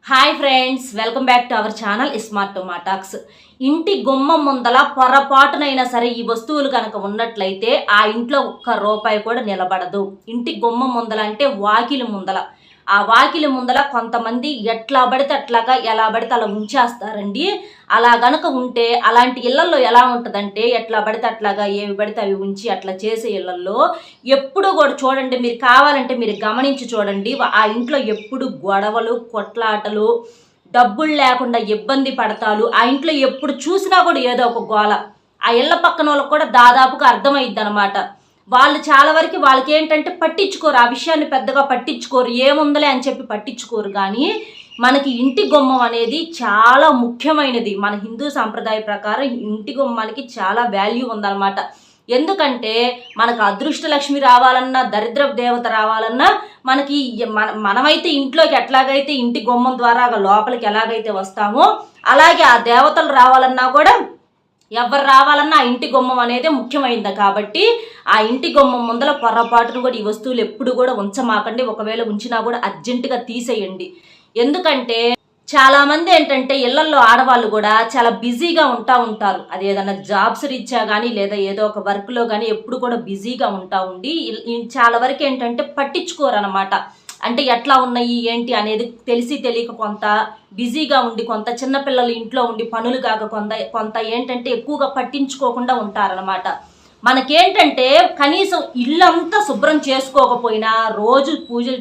Hi friends, welcome back to our channel smart టొమాటాక్స్. ఇంటి గుమ్మం ముందల పొరపాటునైనా సరే ఈ వస్తువులు కనుక ఉన్నట్లయితే ఆ ఇంట్లో ఒక్క రూపాయి కూడా నిలబడదు. ఇంటి గుమ్మం ముందల అంటే వాకిలి ముందల, ఆ వాకిలి ముందల కొంతమంది ఎట్లా పడితే అట్లాగా ఎలా పడితే అలా ఉంచేస్తారండి. అలా గనక ఉంటే అలాంటి ఇళ్లలో ఎలా ఉంటుందంటే ఎట్లా పడితే అట్లాగా ఏవి పడితే అవి ఉంచి అట్లా చేసే ఇళ్లలో ఎప్పుడు కూడా చూడండి, మీరు కావాలంటే మీరు గమనించి చూడండి, ఆ ఇంట్లో ఎప్పుడు గొడవలు, కొట్లాటలు, డబ్బులు లేకుండా ఇబ్బంది పడతారు. ఆ ఇంట్లో ఎప్పుడు చూసినా కూడా ఏదో ఒక గోల. ఆ ఇళ్ల పక్కన వాళ్ళకి కూడా దాదాపుగా అర్థమైద్ది అనమాట. వాళ్ళు చాలా వరకు వాళ్ళకి ఏంటంటే పట్టించుకోరు, ఆ విషయాన్ని పెద్దగా పట్టించుకోరు, ఏముందలే అని చెప్పి పట్టించుకోరు. కానీ మనకి ఇంటి గుమ్మం అనేది చాలా ముఖ్యమైనది. మన హిందూ సాంప్రదాయ ప్రకారం ఇంటి గుమ్మానికి చాలా వాల్యూ ఉందన్నమాట. ఎందుకంటే మనకు అదృష్ట లక్ష్మి రావాలన్నా, దరిద్ర దేవత రావాలన్నా, మనకి మనమైతే ఇంట్లోకి ఎట్లాగైతే ఇంటి గుమ్మం ద్వారా లోపలికి ఎలాగైతే వస్తామో అలాగే ఆ దేవతలు రావాలన్నా కూడా ఎవరు రావాలన్నా ఆ ఇంటి గుమ్మం అనేది ముఖ్యమైంది. కాబట్టి ఆ ఇంటి గుమ్మం ముందల పొరపాటును కూడా ఈ వస్తువులు ఎప్పుడు కూడా ఉంచమాకండి. ఒకవేళ ఉంచినా కూడా అర్జెంటుగా తీసేయండి. ఎందుకంటే చాలా మంది ఏంటంటే ఇళ్లలో ఆడవాళ్ళు కూడా చాలా బిజీగా ఉంటారు. అది ఏదైనా జాబ్స్ రీత్యా కానీ లేదా ఏదో ఒక వర్క్లో కానీ ఎప్పుడు కూడా బిజీగా ఉండి చాలా వరకు ఏంటంటే పట్టించుకోరు అనమాట. అంటే ఎట్లా ఉన్నాయి ఏంటి అనేది తెలిసి తెలియక కొంత బిజీగా ఉండి, కొంత చిన్నపిల్లలు ఇంట్లో ఉండి పనులు కాక కొంత ఏంటంటే ఎక్కువగా పట్టించుకోకుండా ఉంటారనమాట. మనకేంటంటే కనీసం ఇల్లంతా శుభ్రం చేసుకోకపోయినా, రోజు పూజలు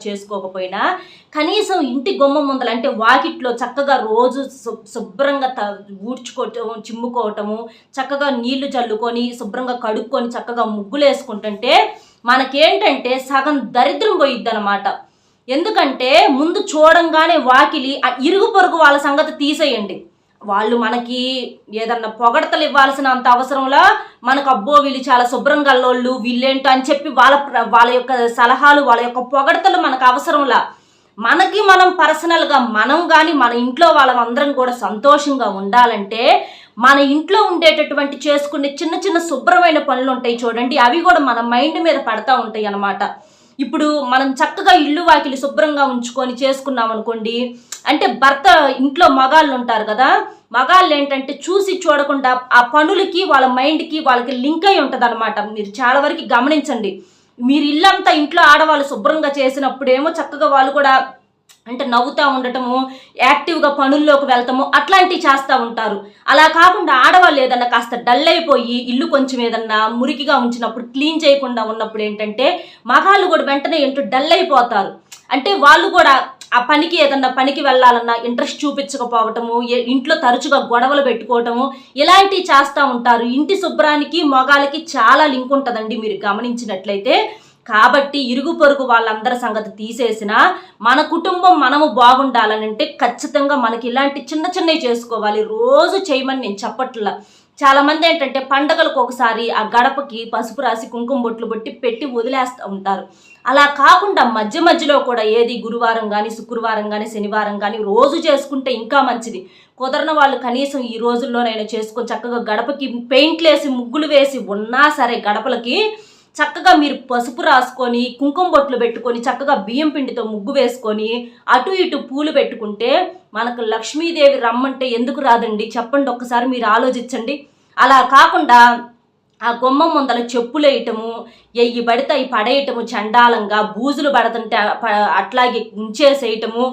చేసుకోకపోయినా కనీసం ఇంటి గుమ్మం ముందల అంటే వాకిట్లో చక్కగా రోజు శుభ్రంగా ఊడ్చుకోవటం, చిమ్ముకోవటము, చక్కగా నీళ్లు చల్లుకొని శుభ్రంగా కడుక్కొని చక్కగా ముగ్గులు వేసుకుంటుంటే మనకేంటంటే సగం దరిద్రం పోయిద్ది అనమాట. ఎందుకంటే ముందు చూడంగానే వాకిలి ఇరుగు పొరుగు వాళ్ళ సంగతి తీసేయండి. వాళ్ళు మనకి ఏదన్నా పొగడతలు ఇవ్వాల్సినంత అవసరంలా మనకు అబ్బో వీళ్ళు చాలా శుభ్రంగా గల్లోళ్ళు వీళ్ళేంటో అని చెప్పి వాళ్ళ యొక్క సలహాలు, వాళ్ళ యొక్క పొగడతలు మనకు అవసరంలా, మనకి మనం పర్సనల్గా మనం కానీ మన ఇంట్లో వాళ్ళందరం కూడా సంతోషంగా ఉండాలంటే మన ఇంట్లో ఉండేటటువంటి చేసుకునే చిన్న చిన్న శుభ్రమైన పనులు ఉంటాయి చూడండి, అవి కూడా మన మైండ్ మీద పడతా ఉంటాయి అన్నమాట. ఇప్పుడు మనం చక్కగా ఇల్లు వాకిలి శుభ్రంగా ఉంచుకొని చేసుకున్నాం అనుకోండి, అంటే భర్త ఇంట్లో మగాళ్ళు ఉంటారు కదా, మగాళ్ళు ఏంటంటే చూసి చూడకుండా ఆ పనులకి వాళ్ళ మైండ్కి వాళ్ళకి లింక్ అయి ఉంటుంది అనమాట. మీరు చాలా వరకు గమనించండి. మీరు ఇల్లంతా ఇంట్లో ఆడవాళ్ళు శుభ్రంగా చేసినప్పుడేమో చక్కగా వాళ్ళు కూడా అంటే నవ్వుతూ ఉండటము, యాక్టివ్గా పనుల్లోకి వెళ్తాము, అట్లాంటివి చేస్తూ ఉంటారు. అలా కాకుండా ఆడవాళ్ళు ఏదన్నా కాస్త డల్ అయిపోయి ఇల్లు కొంచెం ఏదన్నా మురికిగా ఉంచినప్పుడు, క్లీన్ చేయకుండా ఉన్నప్పుడు ఏంటంటే మగాళ్ళు కూడా వెంటనే ఏంటో డల్ అయిపోతారు. అంటే వాళ్ళు కూడా ఆ పనికి ఏదన్నా పనికి వెళ్ళాలన్నా ఇంట్రెస్ట్ చూపించకపోవటము, ఇంట్లో తరచుగా గొడవలు పెట్టుకోవటము, ఇలాంటివి చేస్తూ ఉంటారు. ఇంటి శుభ్రానికి మగాళ్ళకి చాలా లింక్ ఉంటుందండి మీరు గమనించినట్లయితే. కాబట్టి ఇరుగు పొరుగు వాళ్ళందరి సంగతి తీసేసిన మన కుటుంబం మనము బాగుండాలనంటే ఖచ్చితంగా మనకి ఇలాంటి చిన్న చిన్నవి చేసుకోవాలి. రోజు చేయమని నేను చెప్పట్లా. చాలా మంది ఏంటంటే పండగలకు ఒకసారి ఆ గడపకి పసుపు రాసి కుంకుమ బొట్లు పెట్టి వదిలేస్తూ ఉంటారు. అలా కాకుండా మధ్య మధ్యలో కూడా ఏది గురువారం కానీ, శుక్రవారం కానీ, శనివారం కానీ రోజు చేసుకుంటే ఇంకా మంచిది. కుదరని వాళ్ళు కనీసం ఈ రోజుల్లోనైనా చేసుకొని చక్కగా గడపకి పెయింట్లు వేసి ముగ్గులు వేసి ఉన్నా సరే గడపలకి చక్కగా మీరు పసుపు రాసుకొని కుంకుమ బొట్లు పెట్టుకొని చక్కగా బియ్యం పిండితో ముగ్గు వేసుకొని అటు ఇటు పూలు పెట్టుకుంటే మనకు లక్ష్మీదేవి రమ్మంటే ఎందుకు రాదండి చెప్పండి, ఒక్కసారి మీరు ఆలోచించండి. అలా కాకుండా ఆ గుమ్మం ముందల చెప్పులు వేయటము, ఎయ్యి పడితే అవి పడేయటము, చండాలంగా బూజులు పడుతుంటే అట్లాగే ఉంచేసేయటము,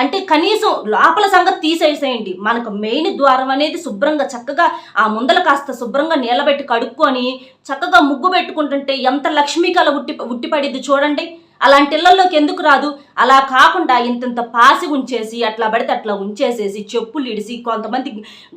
అంటే కనీసం లోపల సంగతి తీసేసేయండి. మనకు మెయిన్ ద్వారం అనేది శుభ్రంగా చక్కగా ఆ ముందల కాస్త శుభ్రంగా నీళ్ళబెట్టి కడుక్కొని చక్కగా ముగ్గు పెట్టుకుంటుంటే ఎంత లక్ష్మీకళ ఉట్టిపడిద్ది చూడండి. అలాంటి ఇళ్లలోకి ఎందుకు రాదు? అలా కాకుండా ఇంత పాసి ఉంచేసి అట్లా పడితే అట్లా ఉంచేసేసి చెప్పులు ఇడిసి కొంతమంది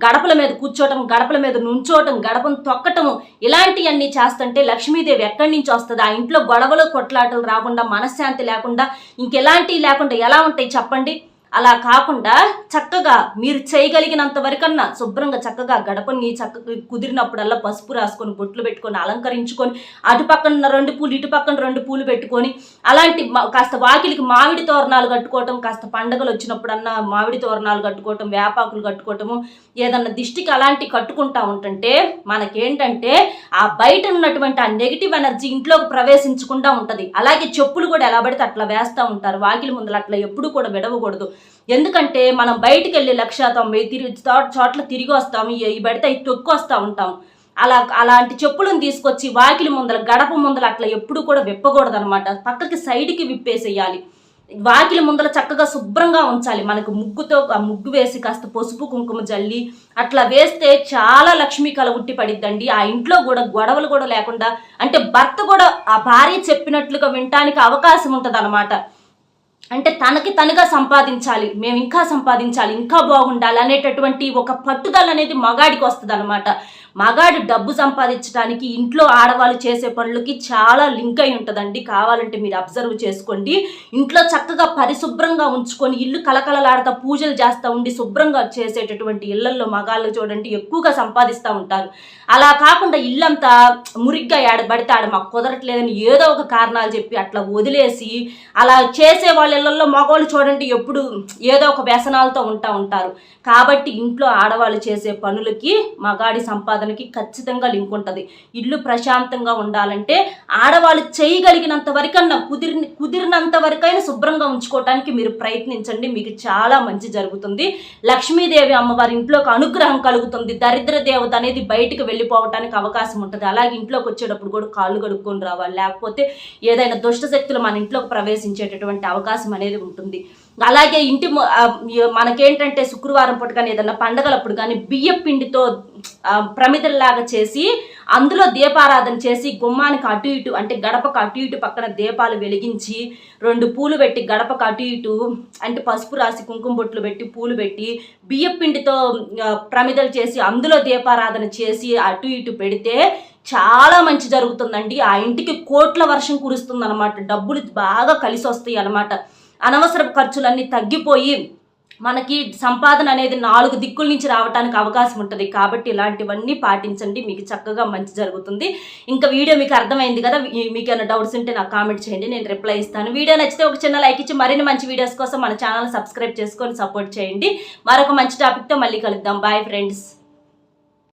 గడపల మీద కూర్చోవటం, గడపల మీద నుంచోవటం, గడపను తొక్కటము, ఇలాంటివన్నీ చేస్తుంటే లక్ష్మీదేవి ఎక్కడి నుంచి వస్తుంది? ఆ ఇంట్లో గొడవలు కొట్లాటలు రాకుండా, మనశ్శాంతి లేకుండా, ఇంకెలాంటివి లేకుండా ఎలా ఉంటాయి చెప్పండి? అలా కాకుండా చక్కగా మీరు చేయగలిగినంత వరకన్నా శుభ్రంగా చక్కగా గడపని చక్కగా కుదిరినప్పుడల్లా పసుపు రాసుకొని బొట్లు పెట్టుకొని అలంకరించుకొని అటు పక్కన 2 పూలు ఇటు పక్కన 2 పూలు పెట్టుకొని అలాంటి కాస్త వాకిలికి మామిడి తోరణాలు కట్టుకోవటం, కాస్త పండగలు వచ్చినప్పుడన్నా మామిడి తోరణాలు కట్టుకోవటం, వేపాకులు కట్టుకోవటము, ఏదన్నా దిష్టికి అలాంటి కట్టుకుంటా ఉంటుంటే మనకేంటంటే ఆ బయట ఉన్నటువంటి ఆ నెగిటివ్ ఎనర్జీ ఇంట్లోకి ప్రవేశించకుండా ఉంటుంది. అలాగే చెప్పులు కూడా ఎలా పడితే అట్లా వేస్తూ ఉంటారు వాకిలి ముందర, అట్లా ఎప్పుడు కూడా విడవకూడదు. ఎందుకంటే మనం బయటికి వెళ్ళి 190 చోట్ల తిరిగి వస్తాము, ఈ పడితే అవి తొక్కు వస్తూ ఉంటాం. అలాంటి చెప్పులను తీసుకొచ్చి వాకిలి ముందల గడప ముందల అట్లా ఎప్పుడు కూడా విప్పకూడదు అనమాట. పక్కకి సైడ్కి విప్పేసేయాలి. వాకిలి ముందల చక్కగా శుభ్రంగా ఉంచాలి. మనకు ముగ్గుతో ముగ్గు వేసి కాస్త పసుపు కుంకుమ జల్లి అట్లా వేస్తే చాలా లక్ష్మీ కలగుట్టి పడిద్దండి. ఆ ఇంట్లో కూడా గొడవలు కూడా లేకుండా, అంటే భర్త కూడా ఆ భార్య చెప్పినట్లుగా వినటానికి అవకాశం ఉంటుంది అనమాట. అంటే తనకి తనుగా సంపాదించాలి, మేము ఇంకా సంపాదించాలి, ఇంకా బాగుండాలి అనేటటువంటి ఒక పట్టుదల అనేది మగాడికి వస్తుంది అనమాట. మగాడు డబ్బు సంపాదించడానికి ఇంట్లో ఆడవాళ్ళు చేసే పనులకి చాలా లింక్ అయి ఉంటుందండి. కావాలంటే మీరు అబ్జర్వ్ చేసుకోండి. ఇంట్లో చక్కగా పరిశుభ్రంగా ఉంచుకొని ఇల్లు కలకలలాడుతూ పూజలు చేస్తూ ఉండి శుభ్రంగా చేసేటటువంటి ఇళ్లల్లో మగాళ్ళు చూడండి ఎక్కువగా సంపాదిస్తూ ఉంటారు. అలా కాకుండా ఇల్లంతా మురిగ్గా ఏడబడితే ఆడ మాకు కుదరట్లేదని ఏదో ఒక కారణాలు చెప్పి అట్లా వదిలేసి అలా చేసే వాళ్ళ ఇళ్లలో మగవాళ్ళు చూడండి ఎప్పుడు ఏదో ఒక వ్యసనాలతో ఉంటారు. కాబట్టి ఇంట్లో ఆడవాళ్ళు చేసే పనులకి మగాడి సంపాదనకి ఖచ్చితంగా లింక్ ఉంటుంది. ఇల్లు ప్రశాంతంగా ఉండాలంటే ఆడవాళ్ళు చేయగలిగినంత వరకన్నా కుదిరినంత వరకైనా శుభ్రంగా ఉంచుకోవటానికి మీరు ప్రయత్నించండి. మీకు చాలా మంచి జరుగుతుంది. లక్ష్మీదేవి అమ్మవారి ఇంట్లోకి అనుగ్రహం కలుగుతుంది. దరిద్ర దేవత అనేది బయటికి వెళ్ళిపోవటానికి అవకాశం ఉంటుంది. అలాగే ఇంట్లోకి వచ్చేటప్పుడు కూడా కాళ్ళు కడుక్కొని రావాలి, లేకపోతే ఏదైనా దుష్ట శక్తులు మన ఇంట్లోకి ప్రవేశించేటటువంటి అవకాశం అనేది ఉంటుంది. అలాగే మనకేంటంటే శుక్రవారం పూట కానీ ఏదైనా పండగలప్పుడు కానీ బియ్యం పిండితో ప్రమిదల్లాగా చేసి అందులో దీపారాధన చేసి గుమ్మానికి అటు ఇటు అంటే గడపకు అటు ఇటు పక్కన దీపాలు వెలిగించి 2 పూలు పెట్టి గడపకు అటు ఇటు అంటే పసుపు రాసి కుంకుమ బొట్లు పెట్టి పూలు పెట్టి బియ్యం పిండితో ప్రమిదలు చేసి అందులో దీపారాధన చేసి అటు ఇటు పెడితే చాలా మంచి జరుగుతుందండి. ఆ ఇంటికి కోట్ల వర్షం కురుస్తుంది అనమాట. డబ్బులు బాగా కలిసి వస్తాయి అనమాట. అనవసర ఖర్చులన్నీ తగ్గిపోయి మనకి సంపాదన అనేది 4 దిక్కుల నుంచి రావడానికి అవకాశం ఉంటుంది. కాబట్టి ఇలాంటివన్నీ పాటించండి, మీకు చక్కగా మంచి జరుగుతుంది. ఇంకా వీడియో మీకు అర్థమైంది కదా. మీకు ఏమైనా డౌట్స్ ఉంటే నాకు కామెంట్ చేయండి, నేను రిప్లై ఇస్తాను. వీడియో నచ్చితే ఒక చిన్న లైక్ ఇచ్చి మరిన్ని మంచి వీడియోస్ కోసం మన ఛానల్ సబ్స్క్రైబ్ చేసుకొని సపోర్ట్ చేయండి. మరొక మంచి టాపిక్తో మళ్ళీ కలుద్దాం. Bye friends.